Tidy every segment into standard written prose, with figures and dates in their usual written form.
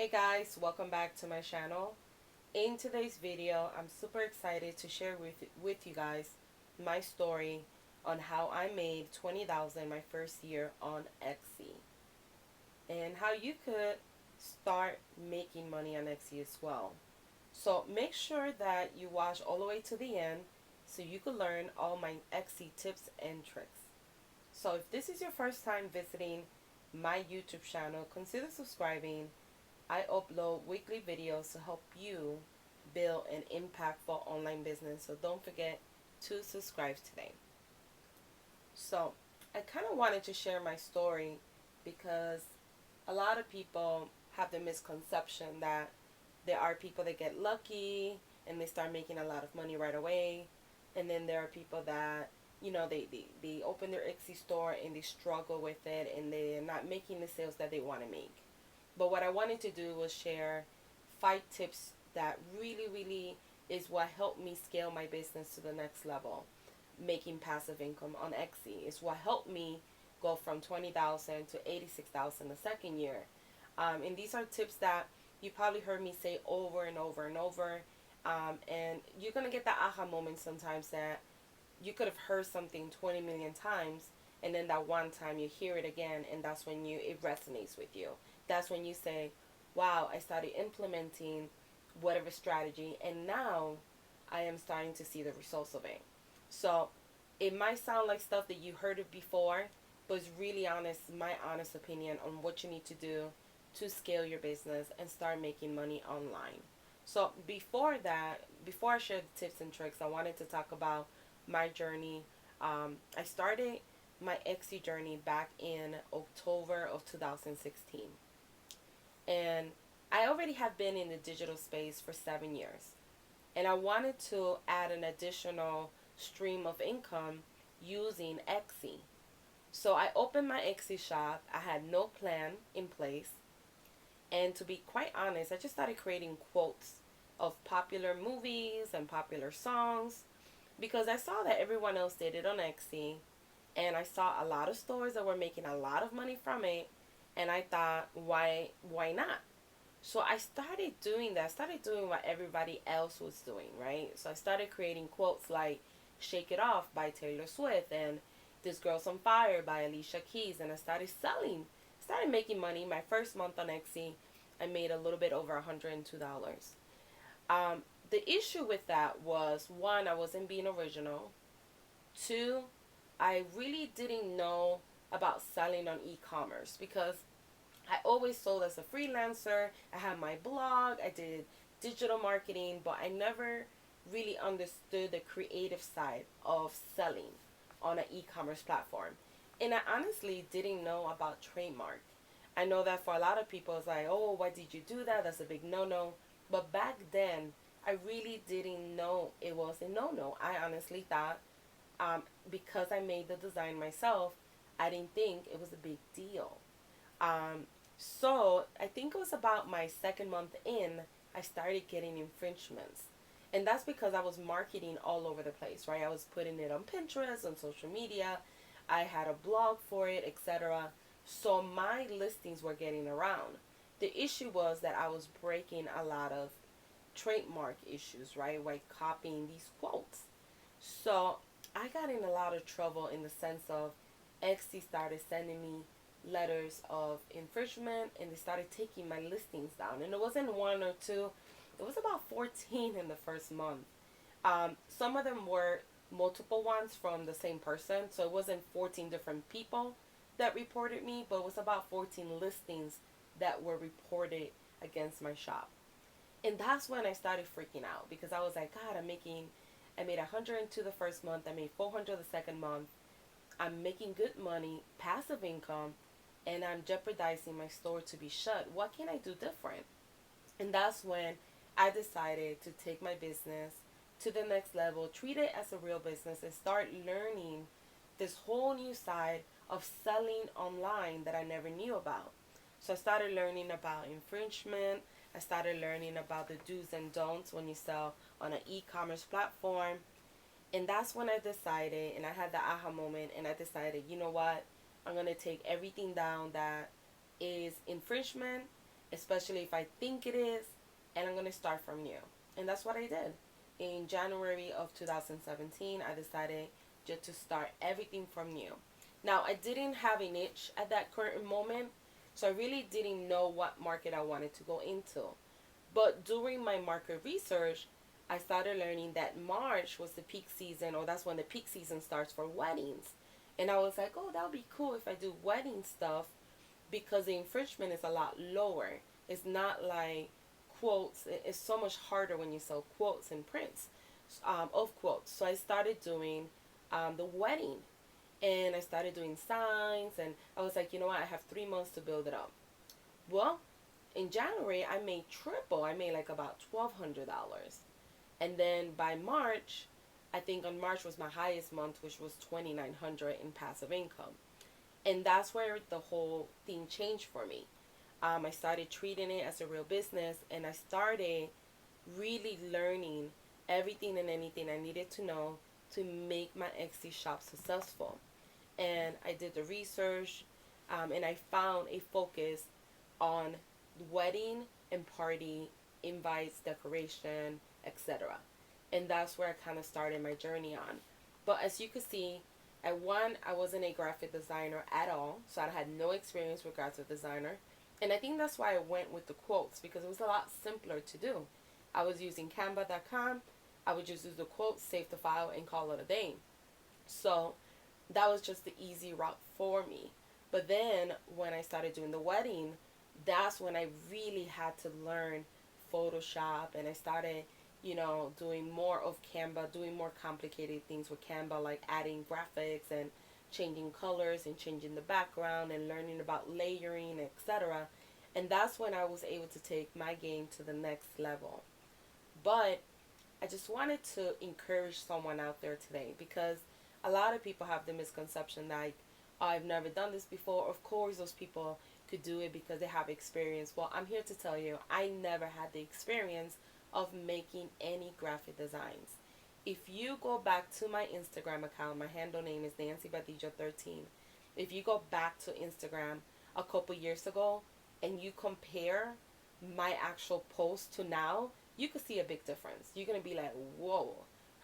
Hey guys, welcome back to my channel. In today's video, I'm super excited to share with you guys my story on how I made $20,000 my first year on Etsy and how you could start making money on Etsy as well. So make sure that you watch all the way to the end so you can learn all my Etsy tips and tricks. So if this is your first time visiting my YouTube channel, consider subscribing. I upload weekly videos to help you build an impactful online business. So don't forget to subscribe today. So I kind of wanted to share my story because a lot of people have the misconception that there are people that get lucky and they start making a lot of money right away. And then there are people that, they open their Etsy store and they struggle with it and they're not making the sales that they want to make. But what I wanted to do was share 5 tips that really is what helped me scale my business to the next level. Making passive income on Etsy is what helped me go from 20,000 to 86,000 the second year. And these are tips that you probably heard me say over and over and over. And you're going to get that aha moment sometimes that you could have heard something 20 million times, and then that one time you hear it again, and that's when it resonates with you. That's when you say, wow, I started implementing whatever strategy, and now I am starting to see the results of it. So it might sound like stuff that you heard it before, but it's really my honest opinion on what you need to do to scale your business and start making money online. So before I share the tips and tricks, I wanted to talk about my journey. I started my Etsy journey back in October of 2016. And I already have been in the digital space for 7 years. And I wanted to add an additional stream of income using Etsy. So I opened my Etsy shop. I had no plan in place. And to be quite honest, I just started creating quotes of popular movies and popular songs because I saw that everyone else did it on Etsy. And I saw a lot of stores that were making a lot of money from it. And I thought, why not? So I started doing that. I started doing what everybody else was doing, right? So I started creating quotes like Shake It Off by Taylor Swift and This Girl's on Fire by Alicia Keys. And I started selling, started making money. My first month on Etsy, I made a little bit over $102. The issue with that was, one, I wasn't being original. Two, I really didn't know about selling on e-commerce because I always sold as a freelancer. I had my blog, I did digital marketing, but I never really understood the creative side of selling on an e-commerce platform. And I honestly didn't know about trademark. I know that for a lot of people it's like, oh, why did you do that? That's a big no-no. But back then, I really didn't know it was a no-no. I honestly thought because I made the design myself, I didn't think it was a big deal. So I think it was about my second month in, I started getting infringements. And that's because I was marketing all over the place, right? I was putting it on Pinterest, on social media. I had a blog for it, etc. So my listings were getting around. The issue was that I was breaking a lot of trademark issues, right? By copying these quotes. So I got in a lot of trouble in the sense of Etsy started sending me letters of infringement and they started taking my listings down. And it wasn't one or two, it was about 14 in the first month. Some of them were multiple ones from the same person, so it wasn't 14 different people that reported me, but it was about 14 listings that were reported against my shop. And that's when I started freaking out because I was like, God, I made 102 the first month, I made 400 the second month. I'm making good money, passive income, and I'm jeopardizing my store to be shut. What can I do different? And that's when I decided to take my business to the next level, treat it as a real business, and start learning this whole new side of selling online that I never knew about. So I started learning about infringement. I started learning about the do's and don'ts when you sell on an e-commerce platform. And that's when I decided, and I had the aha moment, and I decided, you know what? I'm going to take everything down that is infringement, especially if I think it is, and I'm going to start from new. And that's what I did. In January of 2017, I decided just to start everything from new. Now, I didn't have a niche at that current moment, so I really didn't know what market I wanted to go into. But during my market research, I started learning that March was the peak season, or that's when the peak season starts for weddings. And I was like, oh, that would be cool if I do wedding stuff because the infringement is a lot lower. It's not like quotes. It's so much harder when you sell quotes and prints of quotes. So I started doing the wedding, and I started doing signs, and I was like, you know what, I have 3 months to build it up. Well, in January, I made triple. I made like about $1,200. And then by March, I think on March was my highest month, which was 2,900 in passive income. And that's where the whole thing changed for me. I started treating it as a real business, and I started really learning everything and anything I needed to know to make my Etsy shop successful. And I did the research, and I found a focus on wedding and party invites, decoration, etc. And that's where I kind of started my journey on. But as you can see, at one, I wasn't a graphic designer at all, so I had no experience with graphic designer. And I think that's why I went with the quotes, because it was a lot simpler to do. I was using canva.com. I would just use the quotes, save the file, and call it a day. So that was just the easy route for me. But then when I started doing the wedding, that's when I really had to learn Photoshop, and I started, doing more of Canva, doing more complicated things with Canva, like adding graphics and changing colors and changing the background and learning about layering, etc. And that's when I was able to take my game to the next level. But I just wanted to encourage someone out there today, because a lot of people have the misconception like, oh, I've never done this before. Of course, those people could do it because they have experience. Well, I'm here to tell you, I never had the experience of making any graphic designs. If you go back to my Instagram account, my handle name is Nancy Badillo 13. If you go back to Instagram a couple years ago and you compare my actual post to now, you could see a big difference. You're gonna be like, whoa,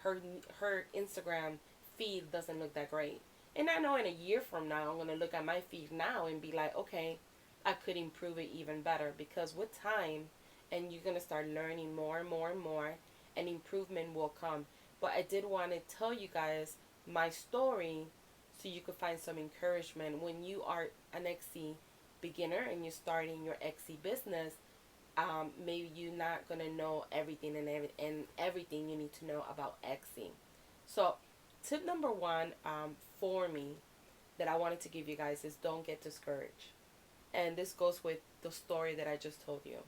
her Instagram feed doesn't look that great. And I know in a year from now, I'm gonna look at my feed now and be like, okay, I could improve it even better, because with time, and you're gonna start learning more and more and more, and improvement will come. But I did want to tell you guys my story so you could find some encouragement when you are an Etsy beginner and you're starting your Etsy business. Maybe you're not gonna know everything and everything you need to know about Etsy. So, tip number one for me that I wanted to give you guys is don't get discouraged. And this goes with the story that I just told you.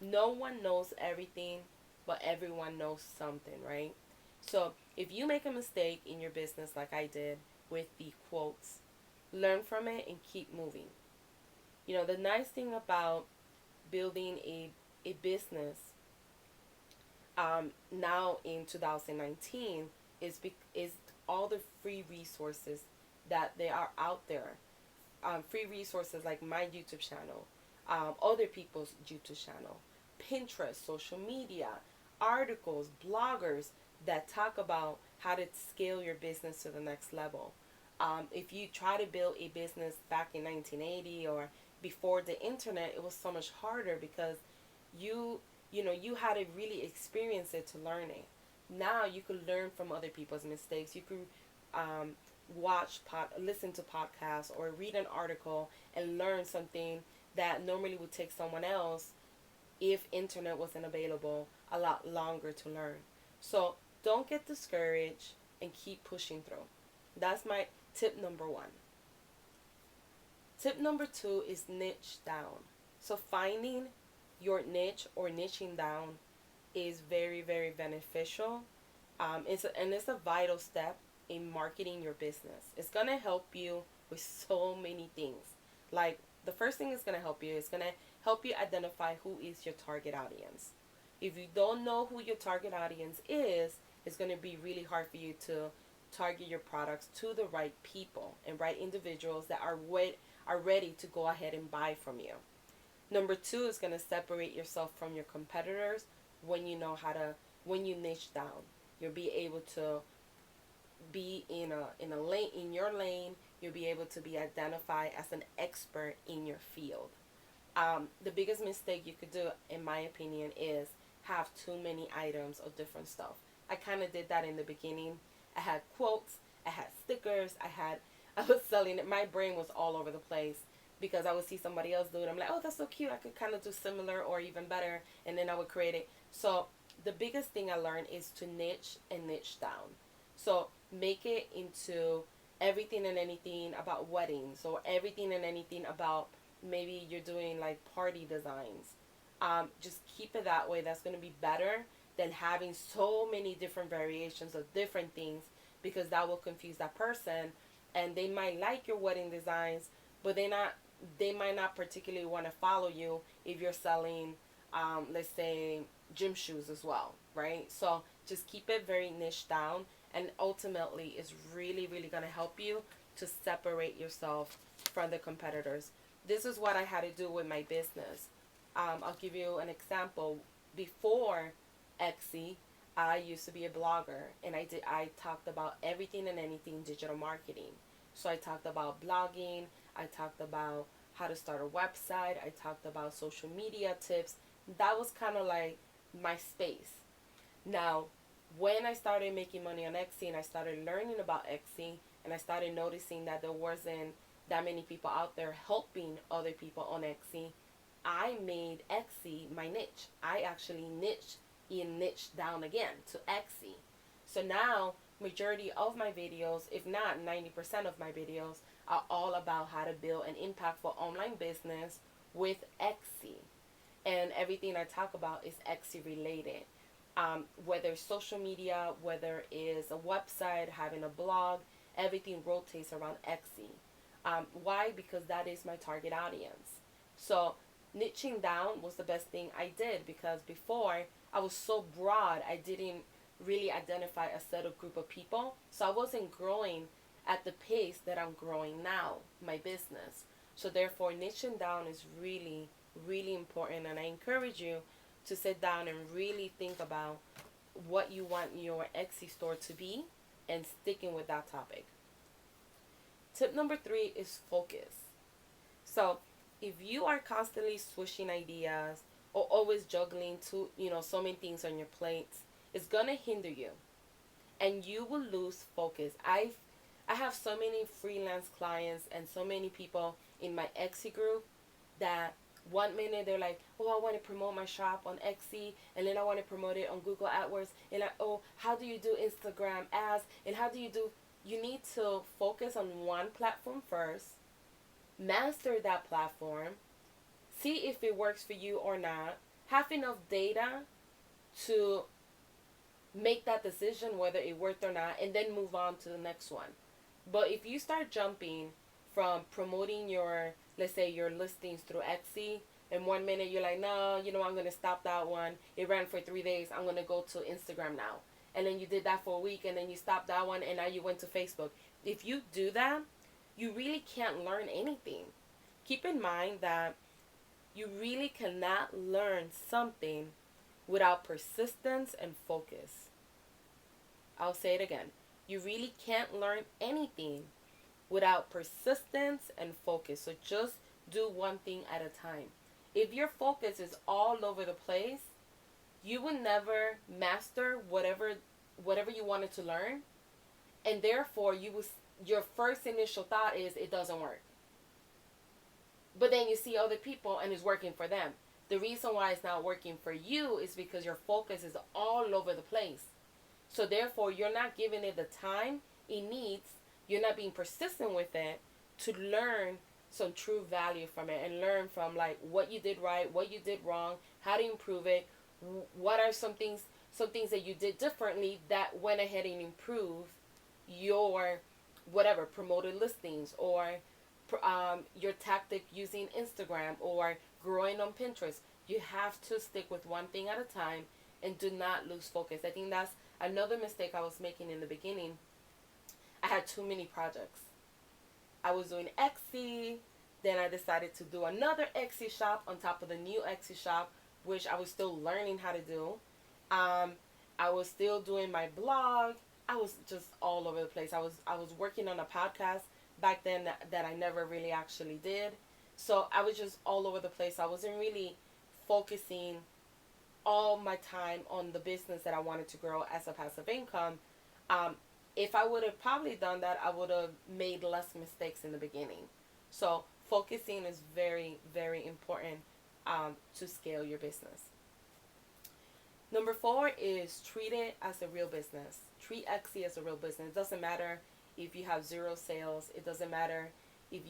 No one knows everything, but everyone knows something, right? So if you make a mistake in your business like I did with the quotes, learn from it and keep moving. The nice thing about building a business now in 2019 is all the free resources that they are out there. Free resources like my YouTube channel, other people's YouTube channel, Pinterest, social media, articles, bloggers that talk about how to scale your business to the next level. If you try to build a business back in 1980 or before the internet, it was so much harder because you had to really experience it to learn it. Now you could learn from other people's mistakes. You could listen to podcasts or read an article and learn something that normally would take someone else, if internet wasn't available, a lot longer to learn. So don't get discouraged and keep pushing through. That's my tip number one. Tip number two is niche down. So finding your niche or niching down is very, very beneficial. It's a vital step in marketing your business. It's going to help you with so many things. Like, the first thing it's going to help you is going to help you identify who is your target audience. If you don't know who your target audience is, it's going to be really hard for you to target your products to the right people and right individuals that are ready to go ahead and buy from you. Number two is going to separate yourself from your competitors when you know how to, when you niche down. You'll be able to be in a lane, in your lane. You'll be able to be identified as an expert in your field. The biggest mistake you could do, in my opinion, is have too many items of different stuff. I kind of did that in the beginning. I had quotes, I had stickers, I was selling it. My brain was all over the place because I would see somebody else do it. I'm like, oh, that's so cute. I could kind of do similar or even better, and then I would create it. So the biggest thing I learned is to niche and niche down. So make it into everything and anything about weddings, or everything and anything about, maybe you're doing like party designs. Just keep it that way. That's going to be better than having so many different variations of different things, because that will confuse that person, and they might like your wedding designs, but they might not particularly want to follow you if you're selling, let's say, gym shoes as well, right? So just keep it very niche down, and ultimately it's really, really going to help you to separate yourself from the competitors. This is what I had to do with my business. I'll give you an example. Before Etsy, I used to be a blogger, and I talked about everything and anything digital marketing. So I talked about blogging, I talked about how to start a website, I talked about social media tips. That was kind of like my space. Now, when I started making money on Etsy and I started learning about Etsy, and I started noticing that there wasn't that many people out there helping other people on Etsy, I made Etsy my niche. I actually niched down again to Etsy. So now, majority of my videos, if not 90% of my videos, are all about how to build an impactful online business with Etsy. And everything I talk about is Etsy related. Whether it's social media, whether it's a website, having a blog, everything rotates around Etsy. Why? Because that is my target audience. So niching down was the best thing I did, because before I was so broad, I didn't really identify a set of group of people. So I wasn't growing at the pace that I'm growing now, my business. So therefore, niching down is really, really important. And I encourage you to sit down and really think about what you want your Etsy store to be, and sticking with that topic. Tip number three is focus. So if you are constantly switching ideas, or always juggling so many things on your plates, it's gonna hinder you, and you will lose focus. I have so many freelance clients and so many people in my Etsy group that one minute they're like, oh, I want to promote my shop on Etsy, and then I want to promote it on Google AdWords, and oh, how do you do Instagram ads, and how do you do? You need to focus on one platform first, master that platform, see if it works for you or not, have enough data to make that decision whether it worked or not, and then move on to the next one. But if you start jumping from promoting your, let's say, your listings through Etsy, and one minute you're like, no, I'm going to stop that one. It ran for 3 days. I'm going to go to Instagram now. And then you did that for a week, and then you stopped that one, and now you went to Facebook. If you do that, you really can't learn anything. Keep in mind that you really cannot learn something without persistence and focus. I'll say it again. You really can't learn anything without persistence and focus. So just do one thing at a time. If your focus is all over the place, you will never master whatever you wanted to learn, and therefore your first initial thought is it doesn't work. But then you see other people and it's working for them. The reason why it's not working for you is because your focus is all over the place. So therefore, you're not giving it the time it needs. You're not being persistent with it to learn some true value from it, and learn from like what you did right, what you did wrong, how to improve it. What are some things that you did differently that went ahead and improved your whatever promoted listings, or your tactic using Instagram, or growing on Pinterest. You have to stick with one thing at a time and do not lose focus. I think that's another mistake I was making in the beginning. I had too many projects. I was doing Etsy, Then I decided to do another Etsy shop on top of the new Etsy shop, which I was still learning how to do. Um, I was still doing my blog. I was just all over the place. I was working on a podcast back then that I never really actually did. So I was just all over the place. I wasn't really focusing all my time on the business that I wanted to grow as a passive income. Um, if I would have probably done that, I would have made less mistakes in the beginning. So focusing is very, very important to scale your business. Number four is treat it as a real business. Treat Etsy as a real business. It doesn't matter if you have zero sales. It doesn't matter if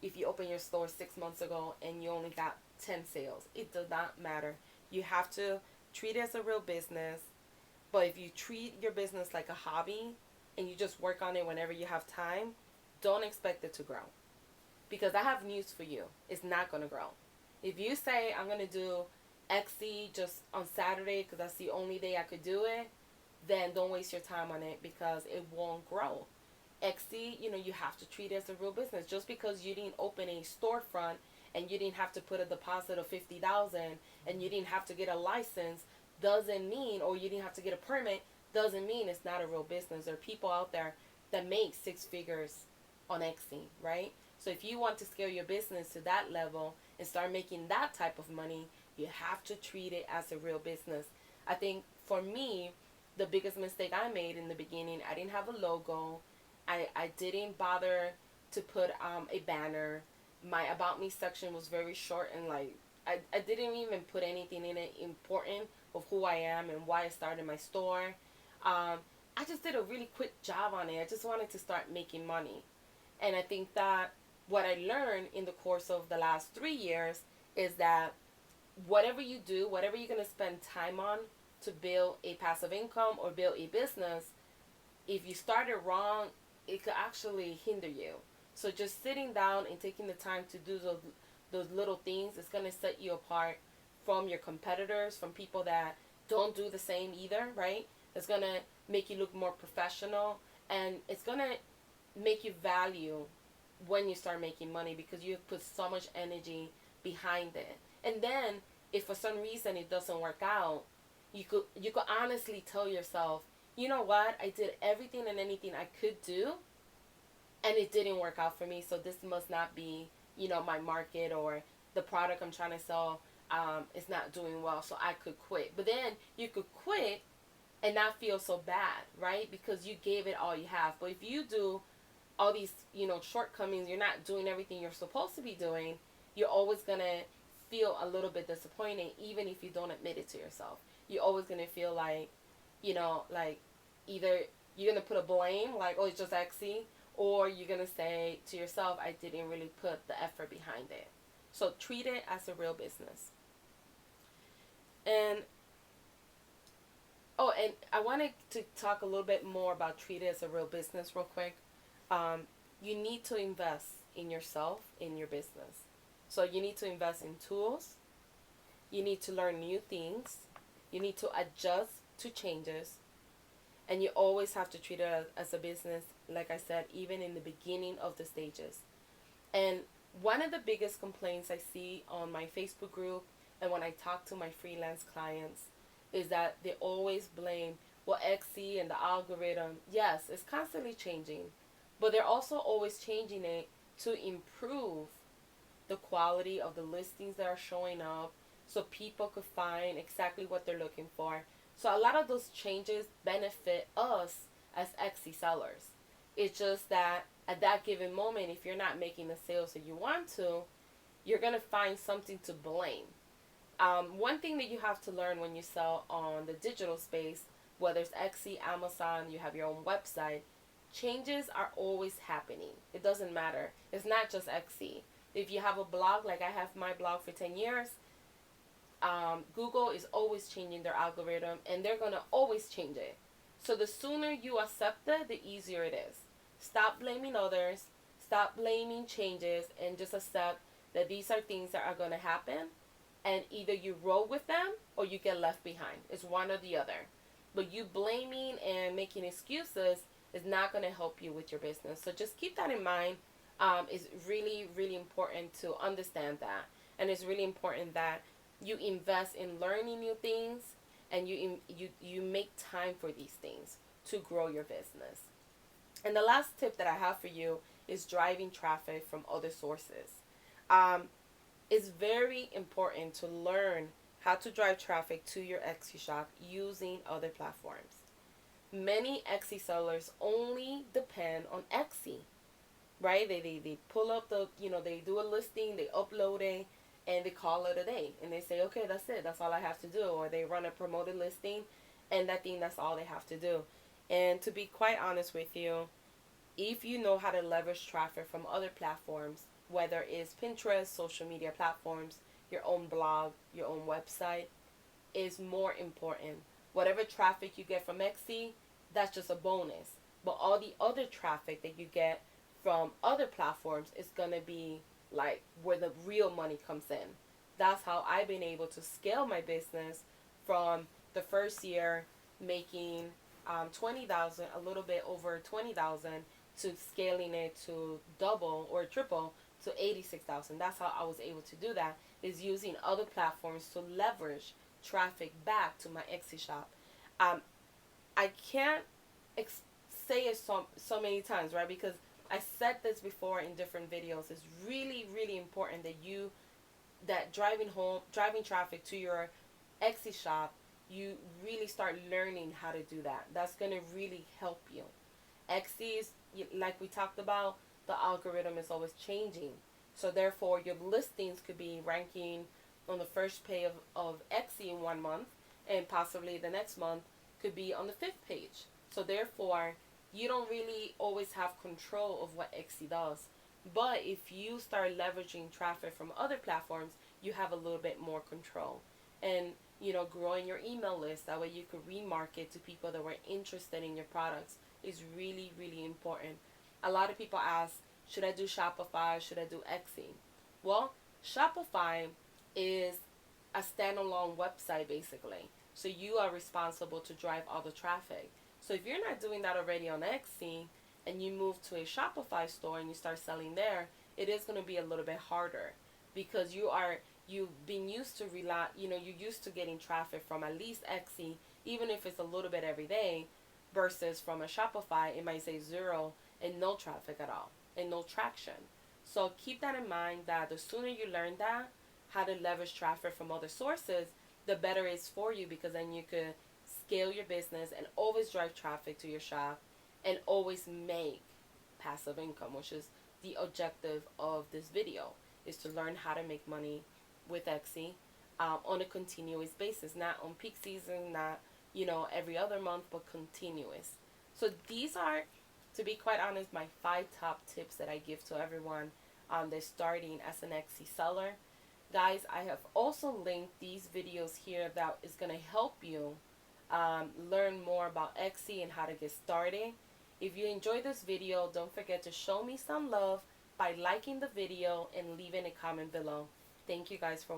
if you open your store 6 months ago and you only got 10 sales. It does not matter. You have to treat it as a real business. But if you treat your business like a hobby and you just work on it whenever you have time, don't expect it to grow. Because I have news for you. It's not going to grow. If you say, I'm going to do Etsy just on Saturday because that's the only day I could do it, then don't waste your time on it because it won't grow. Etsy, you have to treat it as a real business. Just because you didn't open a storefront and you didn't have to put a deposit of 50,000 and you didn't have to get a license doesn't mean, or you didn't have to get a permit, doesn't mean it's not a real business. There are people out there that make six figures on Etsy, right? So if you want to scale your business to that level and start making that type of money, you have to treat it as a real business. I think for me, the biggest mistake I made in the beginning, I didn't have a logo. I didn't bother to put a banner. My About Me section was very short and I didn't even put anything in it important of who I am and why I started my store. I just did a really quick job on it. I just wanted to start making money. And I think that what I learned in the course of the last 3 years is that whatever you do, whatever you're going to spend time on to build a passive income or build a business, if you start it wrong, it could actually hinder you. So just sitting down and taking the time to do those little things is going to set you apart from your competitors, from people that don't do the same either, right? It's going to make you look more professional, and it's going to make you value when you start making money because you put so much energy behind it. And then if for some reason it doesn't work out, you could honestly tell yourself, you know what, I did everything and anything I could do and it didn't work out for me, so this must not be, my market, or the product I'm trying to sell is not doing well, so I could quit. But then you could quit and not feel so bad, right? Because you gave it all you have. But if you do all these, shortcomings, you're not doing everything you're supposed to be doing, you're always going to feel a little bit disappointed, even if you don't admit it to yourself. You're always going to feel like, like either you're going to put a blame, like, oh, it's just Etsy, or you're going to say to yourself, I didn't really put the effort behind it. So treat it as a real business. And, and I wanted to talk a little bit more about treat it as a real business real quick. You need to invest in yourself, in your business. So you need to invest in tools. You need to learn new things. You need to adjust to changes. And you always have to treat it as a business, like I said, even in the beginning of the stages. And one of the biggest complaints I see on my Facebook group and when I talk to my freelance clients is that they always blame, well, Etsy and the algorithm. Yes, it's constantly changing, but they're also always changing it to improve the quality of the listings that are showing up so people could find exactly what they're looking for. So a lot of those changes benefit us as Etsy sellers. It's just that at that given moment, if you're not making the sales that you want to, you're going to find something to blame. One thing that you have to learn when you sell on the digital space, whether it's Etsy, Amazon, you have your own website, changes are always happening. It doesn't matter. It's not just Etsy. If you have a blog, like I have my blog for 10 years, Google is always changing their algorithm, and they're going to always change it. So the sooner you accept it, the easier it is. Stop blaming others. Stop blaming changes, and just accept that these are things that are going to happen, and either you roll with them or you get left behind. It's one or the other. But you blaming and making excuses is not going to help you with your business. So just keep that in mind. It's really, really important to understand that. And it's really important that you invest in learning new things, and you make time for these things to grow your business. And the last tip that I have for you is driving traffic from other sources. Um, it's very important to learn how to drive traffic to your Etsy shop using other platforms. Many Etsy sellers only depend on Etsy, right? They pull up they do a listing, they upload it, and they call it a day. And they say, okay, that's it. That's all I have to do. Or they run a promoted listing, and that's all they have to do. And to be quite honest with you, if you know how to leverage traffic from other platforms, whether it's Pinterest, social media platforms, your own blog, your own website, is more important. Whatever traffic you get from Etsy, that's just a bonus. But all the other traffic that you get from other platforms is going to be like where the real money comes in. That's how I've been able to scale my business from the first year making 20,000, a little bit over 20,000, to scaling it to double or triple to 86,000. That's how I was able to do that, is using other platforms to leverage traffic back to my Etsy shop. Um, I can't ex- say it so many times, right? Because I said this before in different videos. It's really, really important that driving traffic to your Etsy shop, you really start learning how to do that. That's gonna really help you. Etsy is, like we talked about, the algorithm is always changing. So therefore, your listings could be ranking on the first page of Etsy in 1 month, and possibly the next month could be on the fifth page. So therefore, you don't really always have control of what Etsy does. But if you start leveraging traffic from other platforms, you have a little bit more control. And growing your email list, that way you could remarket to people that were interested in your products, is really, really important. A lot of people ask, should I do Shopify? Should I do Etsy? Well, Shopify is a standalone website basically. So you are responsible to drive all the traffic. So if you're not doing that already on Etsy, and you move to a Shopify store and you start selling there, it is going to be a little bit harder, because you've been used to you're used to getting traffic from at least Etsy, even if it's a little bit every day, versus from a Shopify, it might say zero and no traffic at all and no traction. So keep that in mind, that the sooner you learn that, how to leverage traffic from other sources, the better it's for you, because then you could scale your business and always drive traffic to your shop and always make passive income, which is the objective of this video, is to learn how to make money with Etsy on a continuous basis, not on peak season, not every other month, but continuous. So these are, to be quite honest, my 5 top tips that I give to everyone that's starting as an Etsy seller. Guys, I have also linked these videos here that is going to help you learn more about Etsy and how to get started. If you enjoyed this video, don't forget to show me some love by liking the video and leaving a comment below. Thank you guys for